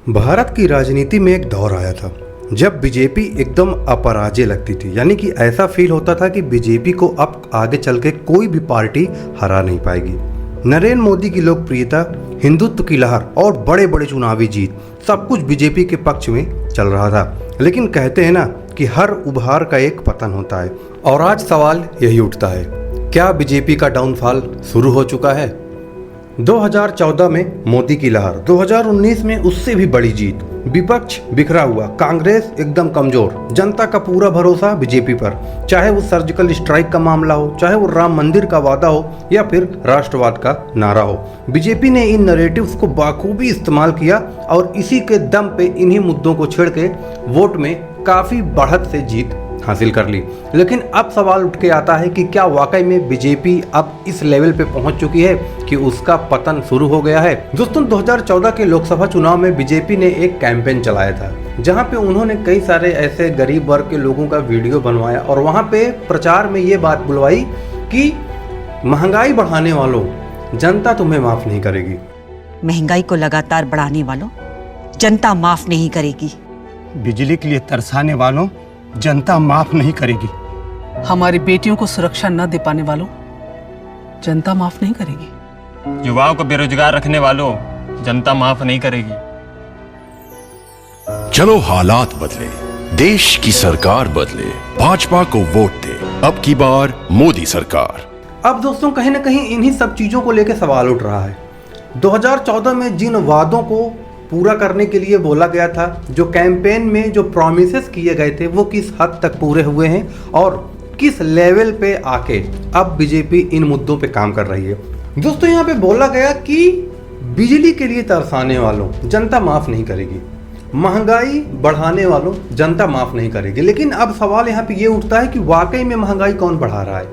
भारत की राजनीति में एक दौर आया था जब बीजेपी एकदम अपराजय लगती थी। यानी कि ऐसा फील होता था कि बीजेपी को अब आगे चल के कोई भी पार्टी हरा नहीं पाएगी। नरेंद्र मोदी की लोकप्रियता, हिंदुत्व की लहर और बड़े बड़े चुनावी जीत, सब कुछ बीजेपी के पक्ष में चल रहा था। लेकिन कहते हैं ना कि हर उभार का एक पतन होता है, और आज सवाल यही उठता है, क्या बीजेपी का डाउनफॉल शुरू हो चुका है? 2014 में मोदी की लहर, 2019 में उससे भी बड़ी जीत, विपक्ष बिखरा हुआ, कांग्रेस एकदम कमजोर, जनता का पूरा भरोसा बीजेपी पर। चाहे वो सर्जिकल स्ट्राइक का मामला हो, चाहे वो राम मंदिर का वादा हो, या फिर राष्ट्रवाद का नारा हो, बीजेपी ने इन नैरेटिव्स को बाखूबी इस्तेमाल किया और इसी के दम पे इन्हीं मुद्दों को छेड़ के वोट में काफी बढ़त से जीत हासिल कर ली। लेकिन अब सवाल उठ के आता है कि क्या वाकई में बीजेपी अब इस लेवल पे पहुंच चुकी है कि उसका पतन शुरू हो गया है? दोस्तों, 2014 के लोकसभा चुनाव में बीजेपी ने एक कैंपेन चलाया था जहां पे उन्होंने कई सारे ऐसे गरीब वर्ग के लोगों का वीडियो बनवाया और वहां पे प्रचार में ये बात बुलवाई कि महंगाई बढ़ाने वालों, जनता तुम्हें माफ नहीं करेगी। महंगाई को लगातार बढ़ाने वालों, जनता माफ नहीं करेगी। बिजली के लिए तरसाने वालों, जनता माफ नहीं करेगी। हमारी बेटियों को सुरक्षा न दे पाने वालों, जनता माफ नहीं करेगी। युवाओं को बेरोजगार रखने वालों, जनता माफ नहीं करेगी। चलो हालात बदले, देश की सरकार बदले, भाजपा को वोट दे, अब की बार मोदी सरकार। अब दोस्तों, कहीं ना कहीं इन्हीं सब चीजों को लेकर सवाल उठ रहा है। 2014 में जिन वादों को पूरा करने के लिए बोला गया था, जो कैंपेन में जो प्रॉमिसेस किए गए थे, वो किस हद तक पूरे हुए हैं और किस लेवल पे आके अब बीजेपी इन मुद्दों पे काम कर रही है। दोस्तों, यहाँ पे बोला गया कि बिजली के लिए तरसाने वालों, जनता माफ नहीं करेगी, महंगाई बढ़ाने वालों, जनता माफ नहीं करेगी। लेकिन अब सवाल यहाँ पे ये उठता है कि वाकई में महंगाई कौन बढ़ा रहा है?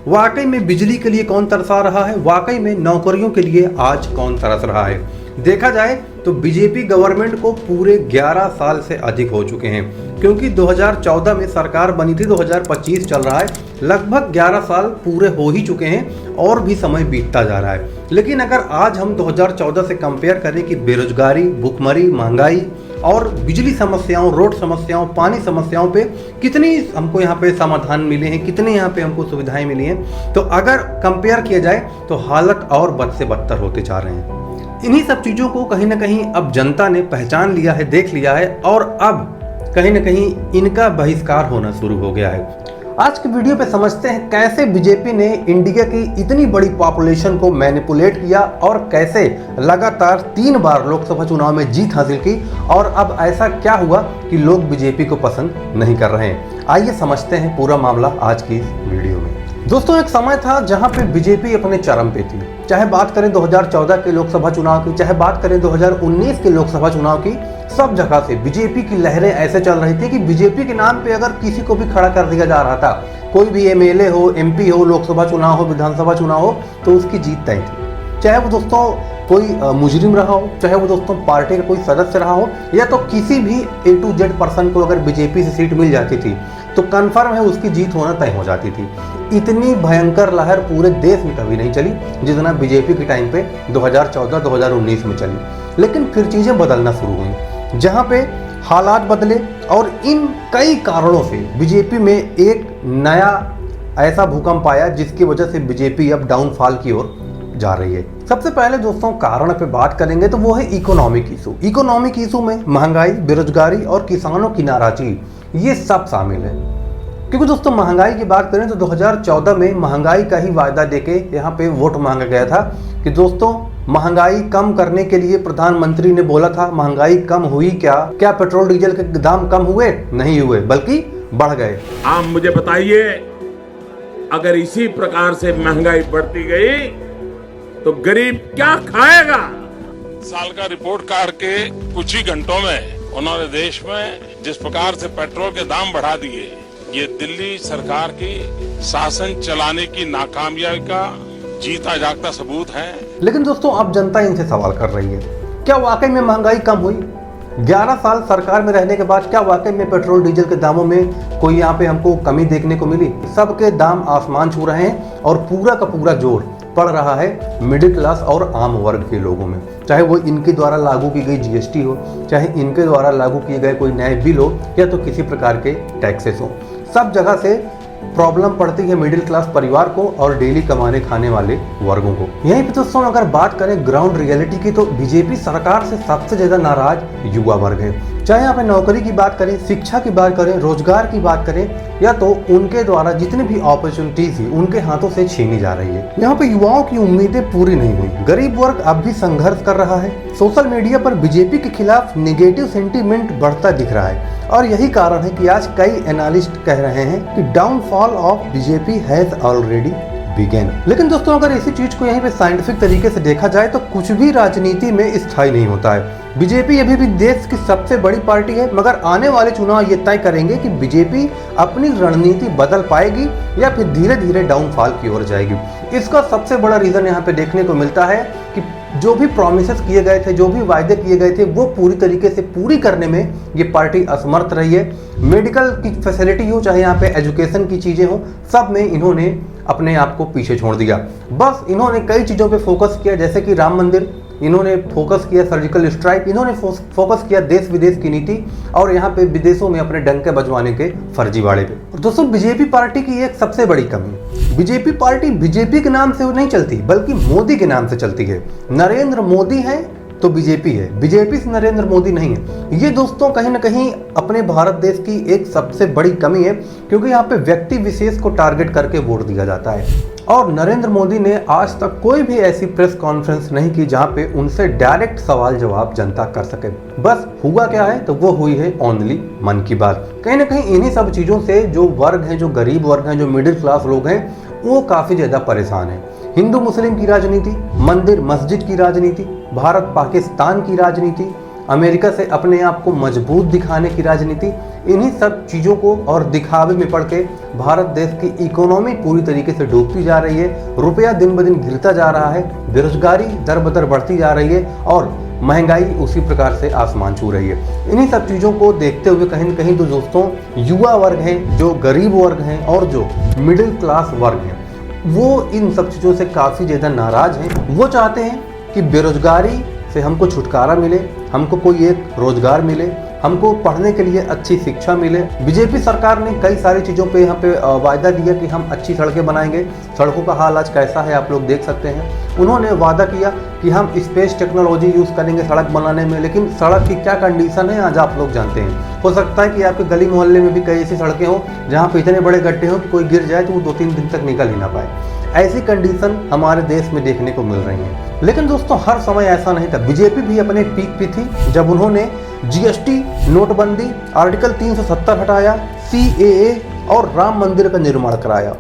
वाकई में बिजली के लिए कौन तरसा रहा है? वाकई में नौकरियों के लिए आज कौन तरस रहा है? देखा जाए तो बीजेपी गवर्नमेंट को पूरे 11 साल से अधिक हो चुके हैं, क्योंकि 2014 में सरकार बनी थी, 2025 चल रहा है, लगभग 11 साल पूरे हो ही चुके हैं और भी समय बीतता जा रहा है। लेकिन अगर आज हम 2014 से कंपेयर करें कि बेरोजगारी, भुखमरी, महंगाई और बिजली समस्याओं, रोड समस्याओं, पानी समस्याओं पे कितनी हमको यहाँ पे समाधान मिले हैं, कितने यहाँ पे हमको सुविधाएं मिली हैं, तो अगर कंपेयर किया जाए तो हालत और बद से बदतर होते जा रहे हैं। इन्हीं सब चीज़ों को कहीं ना कहीं अब जनता ने पहचान लिया है, देख लिया है, और अब कहीं ना कहीं इनका बहिष्कार होना शुरू हो गया है। आज की वीडियो पे समझते हैं कैसे बीजेपी ने इंडिया की इतनी बड़ी पॉपुलेशन को मैनिपुलेट किया और कैसे लगातार 3 बार लोकसभा चुनाव में जीत हासिल की, और अब ऐसा क्या हुआ कि लोग बीजेपी को पसंद नहीं कर रहे हैं। आइए समझते हैं पूरा मामला आज की इस वीडियो में। दोस्तों, एक समय था जहां पे बीजेपी अपने चरम पे थी। चाहे बात करें 2014 के लोकसभा चुनाव की, चाहे बात करें 2019 के लोकसभा चुनाव की, सब जगह से बीजेपी की लहरें ऐसे चल रही थी कि बीजेपी के नाम पे अगर किसी को भी खड़ा कर दिया जा रहा था, कोई भी एमएलए हो, एमपी हो, लोकसभा चुनाव हो, विधानसभा चुनाव हो, तो उसकी जीत तय थी। चाहे वो दोस्तों कोई मुजरिम रहा हो, चाहे वो दोस्तों पार्टी का कोई सदस्य रहा हो, या तो किसी भी A to Z पर्सन को अगर बीजेपी से सीट मिल जाती थी तो कन्फर्म है उसकी जीत होना तय हो जाती थी। इतनी भयंकर लहर पूरे देश में कभी नहीं चली जितना बीजेपी के टाइम पे 2014-2019 में चली। लेकिन फिर चीज़ें बदलना शुरू हुई, जहाँ पे हालात बदले, और इन कई कारणों से बीजेपी में एक नया ऐसा भूकंप आया जिसकी वजह से बीजेपी अब डाउनफॉल की ओर जा रही है। सबसे पहले दोस्तों कारण पे बात करेंगे तो वो है इकोनॉमिक इशू। इकोनॉमिक इशू में महंगाई, बेरोजगारी और किसानों की नाराजगी, ये सब शामिल है। क्योंकि दोस्तों महंगाई की बात करें तो 2014 में महंगाई का ही वायदा देके यहाँ पे वोट मांगा गया था कि दोस्तों महंगाई कम करने के लिए प्रधानमंत्री ने बोला था। महंगाई कम हुई क्या पेट्रोल डीजल के दाम कम हुए? नहीं हुए, बल्कि बढ़ गए। आप मुझे बताइए, अगर इसी प्रकार से महंगाई बढ़ती गई तो गरीब क्या खाएगा? साल का रिपोर्ट कार्ड के कुछ ही घंटों में उन्होंने देश में जिस प्रकार से पेट्रोल के दाम बढ़ा दिए, ये दिल्ली सरकार की शासन चलाने की नाकामयाबी का जीता जागता सबूत है। लेकिन दोस्तों अब जनता इनसे सवाल कर रही है, क्या वाकई में महंगाई कम हुई? 11 साल सरकार में रहने के बाद क्या वाकई में पेट्रोल डीजल के दामों में कोई यहाँ पे हमको कमी देखने को मिली? सबके दाम आसमान छू रहे हैं और पूरा का पूरा जोर पड़ रहा है मिडिल क्लास और आम वर्ग के लोगों में, चाहे वो इनके द्वारा लागू की गई जीएसटी हो, चाहे इनके द्वारा लागू किए गए कोई नए बिल हो, या तो किसी प्रकार के टैक्सेस हो। सब जगह से प्रॉब्लम पड़ती है मिडिल क्लास परिवार को और डेली कमाने खाने वाले वर्गों को। यहीं पे दोस्तों अगर बात करें ग्राउंड रियलिटी की, तो बीजेपी सरकार से सबसे ज्यादा नाराज युवा वर्ग है। चाहे यहाँ पे नौकरी की बात करें, शिक्षा की बात करें, रोजगार की बात करें, या तो उनके द्वारा जितनी भी अपॉर्चुनिटीज थी उनके हाथों से छीनी जा रही है। यहाँ पे युवाओं की उम्मीदें पूरी नहीं हुई। गरीब वर्ग अब भी संघर्ष कर रहा है। सोशल मीडिया पर बीजेपी के खिलाफ नेगेटिव सेंटीमेंट बढ़ता दिख रहा है और यही कारण है कि आज कई एनालिस्ट कह रहे हैं कि downfall of BJP has already begin. लेकिन दोस्तों अगर इसी चीज को यहीं पे साइंटिफिक तरीके से देखा जाए तो कुछ भी राजनीति में स्थायी नहीं होता है। बीजेपी अभी भी देश की सबसे बड़ी पार्टी है, मगर आने वाले चुनाव ये तय करेंगे कि बीजेपी अपनी रणनीति बदल पाएगी या फिर धीरे धीरे डाउनफॉल की ओर जाएगी। इसका सबसे बड़ा रीजन यहाँ पे देखने को मिलता है कि जो भी प्रॉमिसेस किए गए थे, जो भी वायदे किए गए थे, वो पूरी तरीके से पूरी करने में ये पार्टी असमर्थ रही है। मेडिकल की फैसिलिटी हो, चाहे यहाँ पे एजुकेशन की चीजें हो, सब में इन्होंने अपने आप को पीछे छोड़ दिया। बस इन्होंने कई चीजों पे फोकस किया, जैसे कि राम मंदिर, इन्होंने फोकस किया सर्जिकल स्ट्राइक, इन्होंने फोकस किया देश विदेश की नीति और यहाँ पे विदेशों में अपने डंके बजवाने के फर्जीवाड़े पे। दोस्तों बीजेपी पार्टी की एक सबसे बड़ी कमी, बीजेपी पार्टी बीजेपी के नाम से नहीं चलती बल्कि मोदी के नाम से चलती है। नरेंद्र मोदी है तो बीजेपी है, बीजेपी से नरेंद्र मोदी नहीं है। ये दोस्तों कहीं ना कहीं अपने भारत देश की एक सबसे बड़ी कमी है, क्योंकि यहाँ पे व्यक्ति विशेष को टारगेट करके वोट दिया जाता है और नरेंद्र मोदी ने आज तक कोई भी ऐसी प्रेस कॉन्फ्रेंस नहीं की जहाँ पे उनसे डायरेक्ट सवाल जवाब जनता कर सके। बस हुआ क्या है तो वो हुई है ओनली मन की बात। कहीं ना कहीं इन्हीं सब चीज़ों से जो वर्ग हैं, जो गरीब वर्ग हैं, जो मिडिल क्लास लोग हैं, वो काफ़ी ज़्यादा परेशान हैं। हिंदू मुस्लिम की राजनीति, मंदिर मस्जिद की राजनीति, भारत पाकिस्तान की राजनीति, अमेरिका से अपने आप को मजबूत दिखाने की राजनीति, इन्हीं सब चीज़ों को और दिखावे में पड़ के भारत देश की इकोनॉमी पूरी तरीके से डूबती जा रही है। रुपया दिन ब दिन गिरता जा रहा है, बेरोजगारी दर बदर बढ़ती जा रही है और महंगाई उसी प्रकार से आसमान छू रही है। इन्हीं सब चीज़ों को देखते हुए कहीं न कहीं तो दोस्तों युवा वर्ग हैं, जो गरीब वर्ग हैं और जो मिडिल क्लास वर्ग हैं, वो इन सब चीज़ों से काफ़ी ज़्यादा नाराज़ हैं। वो चाहते हैं कि बेरोजगारी से हमको छुटकारा मिले, हमको कोई एक रोजगार मिले, हमको पढ़ने के लिए अच्छी शिक्षा मिले। बीजेपी सरकार ने कई सारी चीज़ों पे यहाँ पे वायदा दिया कि हम अच्छी सड़कें बनाएंगे। सड़कों का हाल आज कैसा है आप लोग देख सकते हैं। उन्होंने वादा किया कि हम स्पेस टेक्नोलॉजी यूज़ करेंगे सड़क बनाने में, लेकिन सड़क की क्या कंडीशन है आज आप लोग जानते हैं। हो सकता है कि आपके गली मोहल्ले में भी कई ऐसी सड़कें हों जहाँ पे इतने बड़े गड्ढे हों कि कोई गिर जाए तो वो 2-3 दिन तक निकल ही ना पाए। ऐसी कंडीशन हमारे देश में देखने को मिल रही है। लेकिन दोस्तों हर समय ऐसा नहीं था। बीजेपी भी अपने पीक पे थी जब उन्होंने जीएसटी, नोटबंदी, आर्टिकल 370 हटाया, सीएए और राम मंदिर का निर्माण कराया।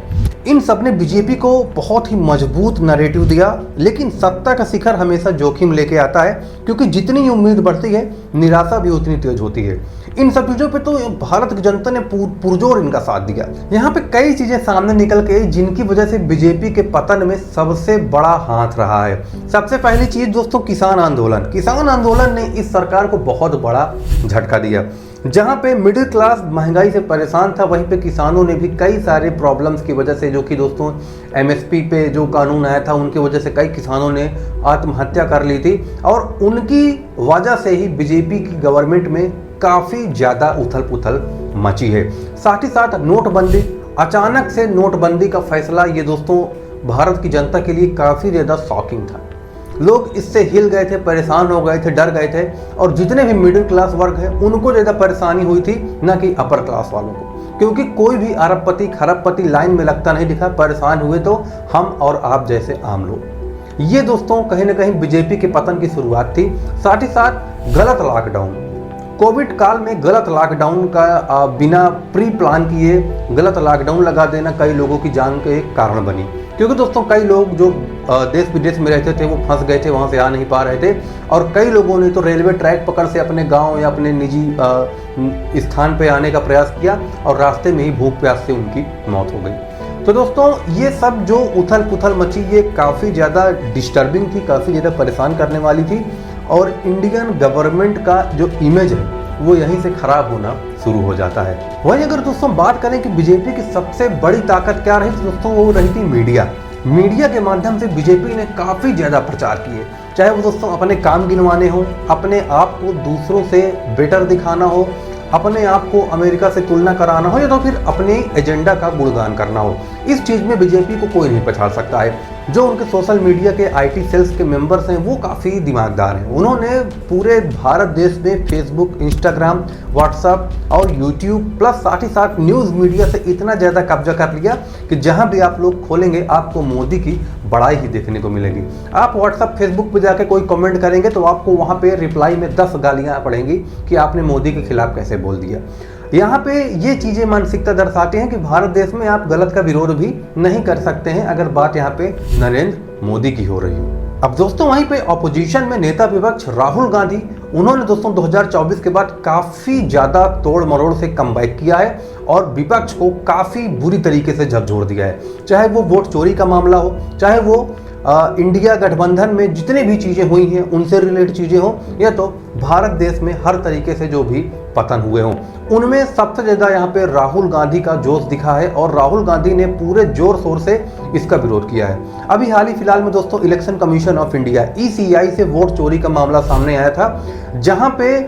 इन सब ने बीजेपी को बहुत ही मजबूत नैरेटिव दिया, लेकिन सत्ता का शिखर हमेशा जोखिम लेके आता है, क्योंकि जितनी उम्मीद बढ़ती है निराशा भी उतनी तेज होती है। इन सब चीज़ों पे तो भारत की जनता ने पुरजोर इनका साथ दिया। यहाँ पे कई चीज़ें सामने निकल के जिनकी वजह से बीजेपी के पतन में सबसे बड़ा हाथ रहा है। सबसे पहली चीज़ दोस्तों किसान आंदोलन। किसान आंदोलन ने इस सरकार को बहुत बड़ा झटका दिया। जहाँ पे मिडिल क्लास महंगाई से परेशान था, वहीं पे किसानों ने भी कई सारे प्रॉब्लम्स की वजह से, जो कि दोस्तों एमएसपी पे जो कानून आया था उनकी वजह से कई किसानों ने आत्महत्या कर ली थी और उनकी वजह से ही बीजेपी की गवर्नमेंट में काफ़ी ज़्यादा उथल पुथल मची है। साथ ही साथ नोटबंदी, अचानक से नोटबंदी का फैसला, ये दोस्तों भारत की जनता के लिए काफ़ी ज़्यादा शॉकिंग था। लोग इससे हिल गए थे, परेशान हो गए थे, डर गए थे और जितने भी मिडिल क्लास वर्ग हैं उनको ज़्यादा परेशानी हुई थी, ना कि अपर क्लास वालों को, क्योंकि कोई भी अरबपति खरबपति लाइन में लगता नहीं दिखा। परेशान हुए तो हम और आप जैसे आम लोग। ये दोस्तों कहीं ना कहीं बीजेपी के पतन की शुरुआत थी। साथ ही साथ गलत लॉकडाउन, कोविड काल में गलत लॉकडाउन का बिना प्री प्लान किए गलत लॉकडाउन लगा देना कई लोगों की जान के एक कारण बनी, क्योंकि दोस्तों कई लोग जो देश विदेश में रहते थे वो फंस गए थे, वहाँ से आ नहीं पा रहे थे और कई लोगों ने तो रेलवे ट्रैक पकड़ से अपने गांव या अपने निजी स्थान पे आने का प्रयास किया और रास्ते में ही भूख प्यास से उनकी मौत हो गई। तो दोस्तों ये सब जो उथल पुथल मची, ये काफ़ी ज़्यादा डिस्टर्बिंग थी, काफ़ी ज़्यादा परेशान करने वाली थी और इंडियन गवर्नमेंट का जो इमेज है वो यहीं से खराब होना शुरू हो जाता है। वहीं अगर दोस्तों बात करें कि बीजेपी की सबसे बड़ी ताकत क्या रही, तो दोस्तों वो रही थी मीडिया। मीडिया के माध्यम से बीजेपी ने काफ़ी ज़्यादा प्रचार किए, चाहे वो दोस्तों अपने काम गिनवाने हो, अपने आप को दूसरों से बेटर दिखाना हो, अपने आप को अमेरिका से तुलना कराना हो, या तो फिर अपने एजेंडा का गुणगान करना हो। इस चीज़ में बीजेपी को कोई नहीं पछाड़ सकता है। जो उनके सोशल मीडिया के आईटी सेल्स के मेंबर्स हैं वो काफ़ी दिमागदार हैं। उन्होंने पूरे भारत देश में फेसबुक, इंस्टाग्राम, व्हाट्सएप और यूट्यूब प्लस साथ ही साथ न्यूज़ मीडिया से इतना ज़्यादा कब्जा कर लिया कि जहां भी आप लोग खोलेंगे आपको मोदी की बड़ाई ही देखने को मिलेगी। आप व्हाट्सएप, फेसबुक पे जाके कोई कमेंट करेंगे तो आपको वहां पे रिप्लाई में 10 गालियां पड़ेंगी कि आपने मोदी के खिलाफ कैसे बोल दिया। यहाँ पे ये चीज़ें मानसिकता दर्शाते हैं कि भारत देश में आप गलत का विरोध भी नहीं कर सकते हैं अगर बात यहाँ पे नरेंद्र मोदी की हो रही हो। अब दोस्तों वहीं पे ऑपोजिशन में नेता विपक्ष राहुल गांधी, उन्होंने दोस्तों 2024 के बाद काफ़ी ज़्यादा तोड़ मरोड़ से कमबैक किया है और विपक्ष को काफ़ी बुरी तरीके से झकझोर दिया है। चाहे वो वोट चोरी का मामला हो, चाहे वो इंडिया गठबंधन में जितने भी चीज़ें हुई हैं उनसे रिलेटेड चीज़ें हों, या तो भारत देश में हर तरीके से जो भी पतन हुए हों, उनमें सबसे ज़्यादा यहाँ पे राहुल गांधी का जोश दिखा है और राहुल गांधी ने पूरे जोर शोर से इसका विरोध किया है। अभी हाल ही फिलहाल में दोस्तों election commission of India ECI से वोट चोरी का मामला सामने आया था, जहाँ पे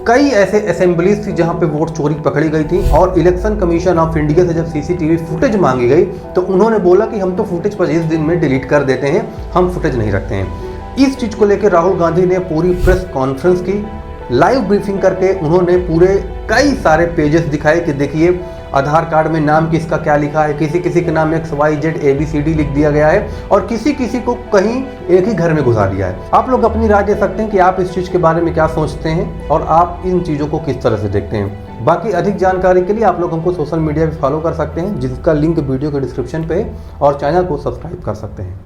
कई ऐसे असेंबलीज थी जहाँ पे वोट चोरी पकड़ी गई थी और इलेक्शन कमीशन ऑफ इंडिया से जब CCTV फुटेज मांगी गई तो उन्होंने बोला कि हम तो फुटेज 25 दिन में डिलीट कर देते हैं, हम फुटेज नहीं रखते हैं। इस चीज़ को लेकर राहुल गांधी ने पूरी प्रेस कॉन्फ्रेंस की, लाइव ब्रीफिंग करके उन्होंने पूरे कई सारे पेजेस दिखाए कि देखिए आधार कार्ड में नाम किसका क्या लिखा है, किसी किसी के नाम XYZ ABCD लिख दिया गया है और किसी किसी को कहीं एक ही घर में घुसा दिया है। आप लोग अपनी राय दे सकते हैं कि आप इस चीज़ के बारे में क्या सोचते हैं और आप इन चीज़ों को किस तरह से देखते हैं। बाकी अधिक जानकारी के लिए आप लोग हमको सोशल मीडिया पे फॉलो कर सकते हैं, जिसका लिंक वीडियो के डिस्क्रिप्शन पे है, और चैनल को सब्सक्राइब कर सकते हैं।